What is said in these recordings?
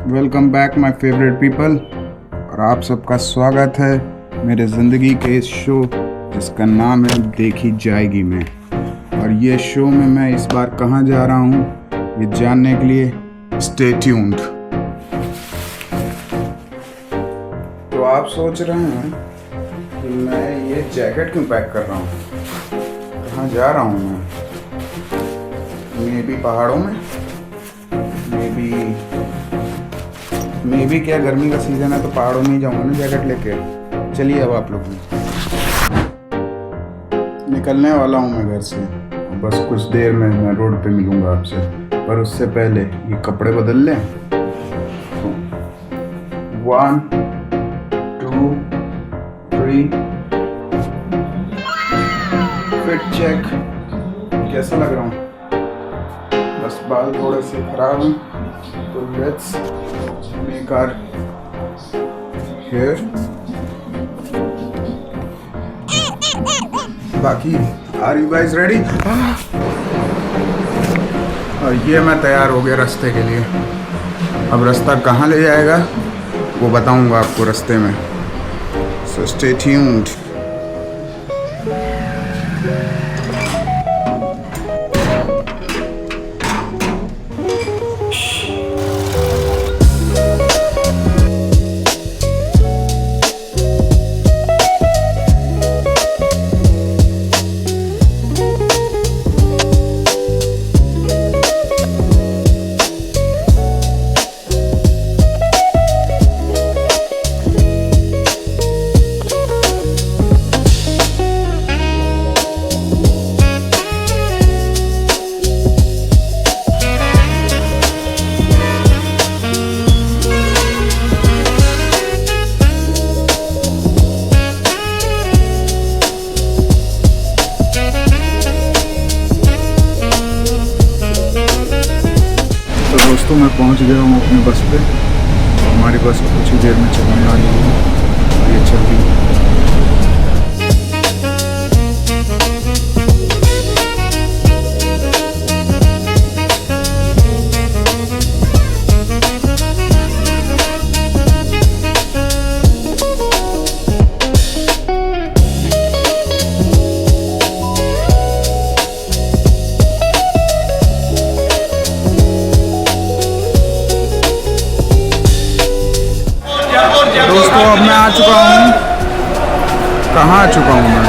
Welcome back my favourite people. और आप सबका स्वागत है मेरे ज़िंदगी के इस शो जिसका नाम है देखी जाएगी मैं। और ये शो में मैं इस बार कहाँ जा रहा हूँ ये जानने के लिए स्टे ट्यून्ड। तो आप सोच रहे हैं कि मैं ये जैकेट क्यों पैक कर रहा हूँ, कहाँ जा रहा हूँ मैं? मे बी पहाड़ों में, मे बी क्या गर्मी का सीज़न है तो पहाड़ों में ही जाऊँगा ना जैकेट लेके। चलिए अब आप लोग निकलने वाला हूँ मैं घर से, बस कुछ देर में मैं रोड पे मिलूँगा आपसे। पर उससे पहले ये कपड़े बदल लें। 1 2 3 फिट चेक। कैसा लग रहा हूँ? बस बाल थोड़े से खराब हैं तो लेट्स मेक आवर हेयर। बाकी आर यू गाइस रेडी? और ये मैं तैयार हो गया रास्ते के लिए। अब रास्ता कहाँ ले जाएगा वो बताऊंगा आपको रास्ते में, सो स्टे ट्यून्ड। दोस्तों मैं पहुंच गया हूँ अपनी बस पे। हमारी बस कुछ ही देर में चलने वाली है और ये चल रही है। दोस्तों अब मैं आ चुका हूँ। कहाँ आ चुका हूँ मैं?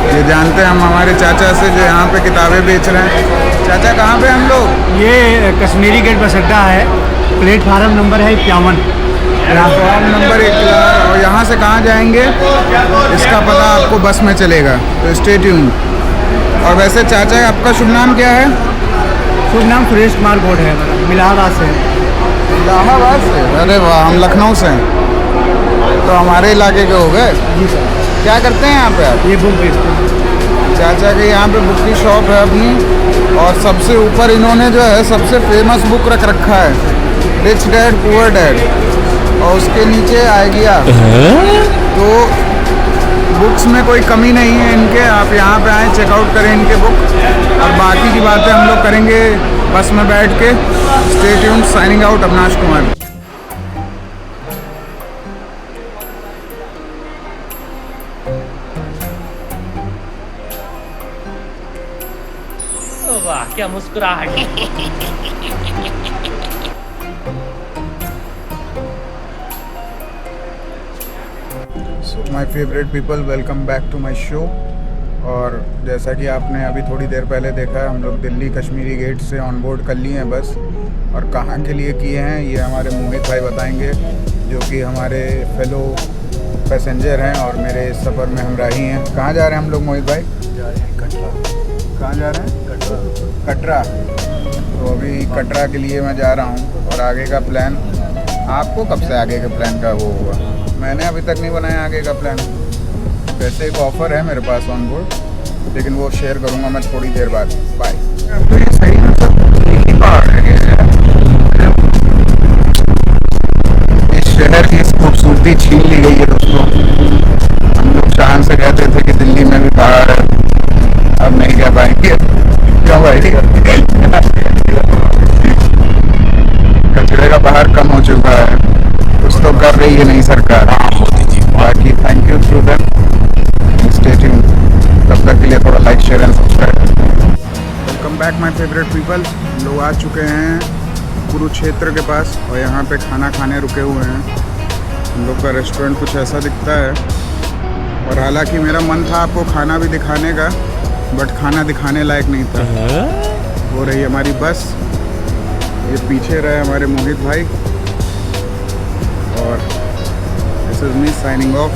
ये जानते हैं हम हमारे चाचा से जो यहाँ पे किताबें बेच रहे हैं। चाचा कहाँ पे हम लोग? ये कश्मीरी गेट बस अड्डा है। प्लेटफार्म नंबर है 51। Platform number 51। और यहाँ से कहाँ जाएंगे इसका पता आपको बस में चलेगा, तो स्टे ट्यून्ड। और वैसे चाचा आपका शुभ नाम क्या है? शुभ नाम सुरेश कुमार गोड है, इलाहाबाद से। इलाहाबाद से? अरे वाह, हम लखनऊ से हैं तो हमारे इलाके के हो गए। जी सर। क्या करते हैं यहाँ पे आप? ये बुक बेचते हैं। चाचा के यहाँ पे बुक की शॉप है अपनी। और सबसे ऊपर इन्होंने जो है सबसे फेमस बुक रख रखा है, रिच डैड पुअर डैड। और उसके नीचे आइडिया। तो बुक्स में कोई कमी नहीं है इनके। आप यहाँ पे आएँ, चेकआउट करें इनके बुक। और बाकी की बातें हम लोग करेंगे बस में बैठ के। Stay tuned. Signing out, Avinash Kumar. वाह क्या मुस्कुराहट। So my favourite people, welcome back to my show. और जैसा कि आपने अभी थोड़ी देर पहले देखा, हम लोग दिल्ली कश्मीरी गेट से ऑन बोर्ड कर लिए हैं बस। और कहाँ के लिए किए हैं ये हमारे मोहित भाई बताएंगे, जो कि हमारे फेलो पैसेंजर हैं और मेरे इस सफ़र में हमराही हैं। कहाँ जा रहे हैं हम लोग मोहित भाई? जा रहे हैं कटरा। कहाँ जा रहे हैं? कटरा। कटरा। तो अभी कटरा के लिए मैं जा रहा हूँ। और आगे का प्लान आपको कब से आगे के प्लान का वो हुआ? मैंने अभी तक नहीं बनाया आगे का प्लान। वैसे एक ऑफ़र है मेरे पास ऑन बोर्ड, लेकिन वो शेयर करूँगा मैं थोड़ी देर बाद। बाय। तो ये सही मतलब एक ही पहाड़ है इस शहर की खूबसूरती छीन ली गई है दोस्तों। हम लोग शान से कहते थे कि दिल्ली में भी पहाड़ है, अब नहीं कह पाएंगे। क्यों भाई? कचरे का बाहर कम हो चुका है, कुछ तो कर रही है नई सरकार। बाकी thank you to them, stay tune. तब तक के लिए थोड़ा like share and subscribe. Welcome back my favourite people. लोग आ चुके हैं कुरुक्षेत्र के पास और यहाँ पे खाना खाने रुके हुए हैं। हम लोग का रेस्टोरेंट कुछ ऐसा दिखता है, और हालांकि मेरा मन था आपको खाना भी दिखाने का, बट खाना दिखाने लायक नहीं था। हो रही हमारी बस, ये पीछे रहे हमारे मोहित भाई, और this is me signing off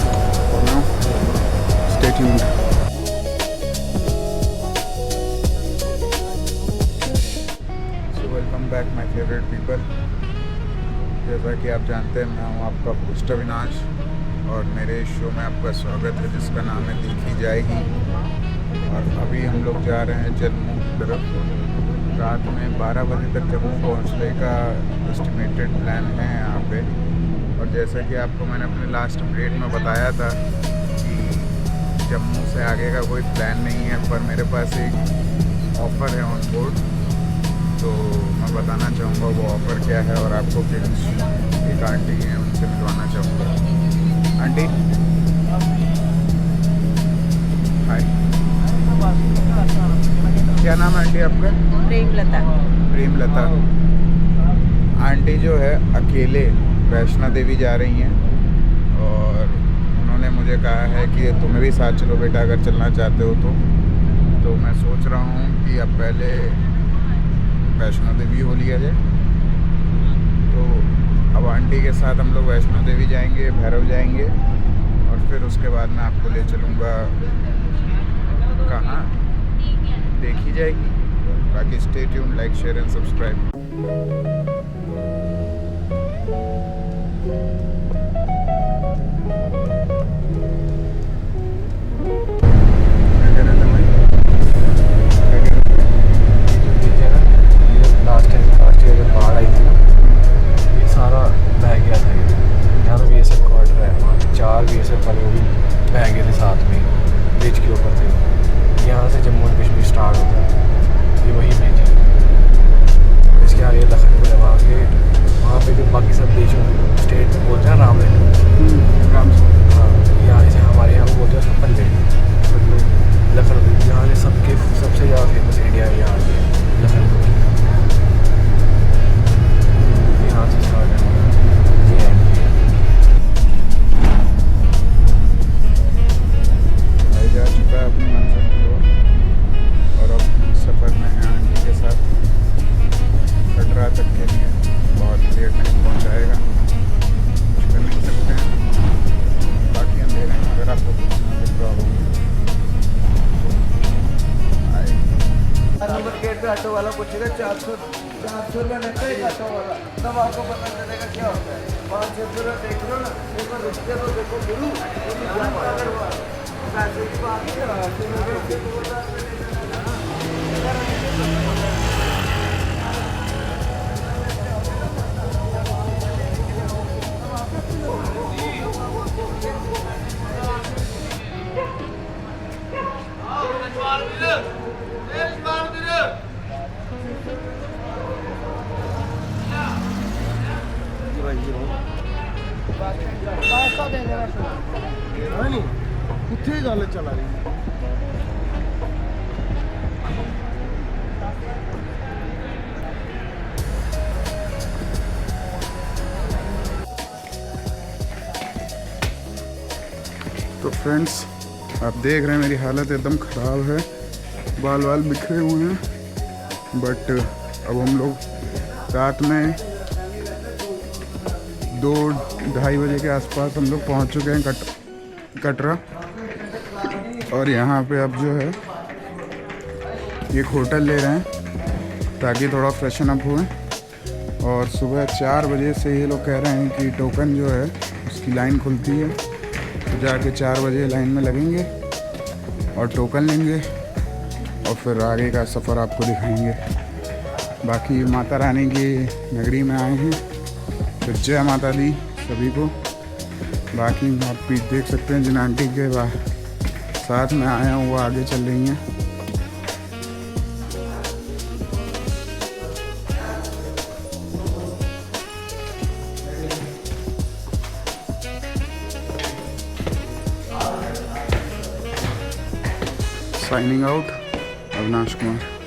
for now. Stay tuned. So welcome back my favourite people. जैसा कि आप जानते हैं, मैं हूँ आपका होस्ट अविनाश, और मेरे शो में आपका स्वागत है जिसका नाम है देखी जाएगी। और अभी हम लोग जा रहे हैं जम्मू की तरफ। रात में 12 बजे तक जम्मू पहुंचने का एस्टिमेटेड प्लान है यहाँ पे। और जैसा कि आपको मैंने अपने लास्ट अपडेट में बताया था कि जम्मू से आगे का कोई प्लान नहीं है, पर मेरे पास एक ऑफ़र है ऑन बोर्ड, तो मैं बताना चाहूँगा वो ऑफ़र क्या है। और आपको फिर एक आंटी हैं उनसे मिलवाना चाहूँगा। आंटी हाय, क्या नाम है आंटी आपका? प्रेमलता। प्रेमलता। आंटी जो है अकेले वैष्णो देवी जा रही हैं, और उन्होंने मुझे कहा है कि तुम्हें भी साथ चलो बेटा अगर चलना चाहते हो तो मैं सोच रहा हूँ कि अब पहले वैष्णो देवी हो लिया जाए। तो अब आंटी के साथ हम लोग वैष्णो देवी जाएंगे, भैरव जाएंगे, और फिर उसके बाद मैं आपको ले चलूँगा कहाँ देखी जाएगी। बाकी stay tune, like share and subscribe. Last year जब बाढ़ आई थी ना, ये सारा बह गया था। यहाँ पे BSF क्वार्टर है, वहाँ पे 4 BSF वाले वो भी बह गए थे साथ में, ब्रिज के ऊपर थे। यहाँ से जम्मू एंड कश्मीर स्टार्ट होता है, ये वही ब्रिज है। इसके आगे लखनपुर है, वहाँ पे जो बाकी सब देशों स्टेट में बोलते हैं रामलेट, हाँ, यहाँ से हमारे यहाँ बोलते हैं उसको पल्लेट। लखनपुर यहाँ से सबसे ज़्यादा फेमस इंडिया है यहाँ से लखनपुर। यहाँ से स्टार्ट है ये भाई जा चुका है अपनी मंजिल की ओर, और अब सफ़र में है आंटी के साथ कटरा तक के लिए। बहुत देर में पहुँचाएगा, कुछ कर नहीं सकते हैं। बाकी अंधेरे हैं, अगर आपको कुछ ना दिख रहा हो नंबर गेट पे ऑटो वाला पूछेगा 400 रुपये लेते हैं ऑटो वाला, तब आपको पता चलेगा क्या होता है। 500 रुपये देख लो ना, एक बार रुक के तो देखो गुरु, पैसे की बात है। नहीं कुत्थे गल चला रही है। तो फ्रेंड्स, आप देख रहे हैं मेरी हालत एकदम ख़राब है, बाल बिखरे हुए हैं। बट अब हम लोग रात में 2-2:30 बजे के आसपास हम लोग पहुंच चुके हैं कटरा। और यहाँ पे अब जो है एक होटल ले रहे हैं ताकि थोड़ा फ्रेशन अप हुए। और सुबह 4 बजे से ये लोग कह रहे हैं कि टोकन जो है उसकी लाइन खुलती है, तो जाके 4 बजे लाइन में लगेंगे और टोकन लेंगे, और फिर आगे का सफ़र आपको दिखाएंगे। बाकी माता रानी की नगरी में आए हैं, तो जय माता दी सभी को। बाकी आप देख सकते हैं जिन आंटी के साथ में आया हूँ वो आगे चल रही हैं। Signing out, Avinash Kumar.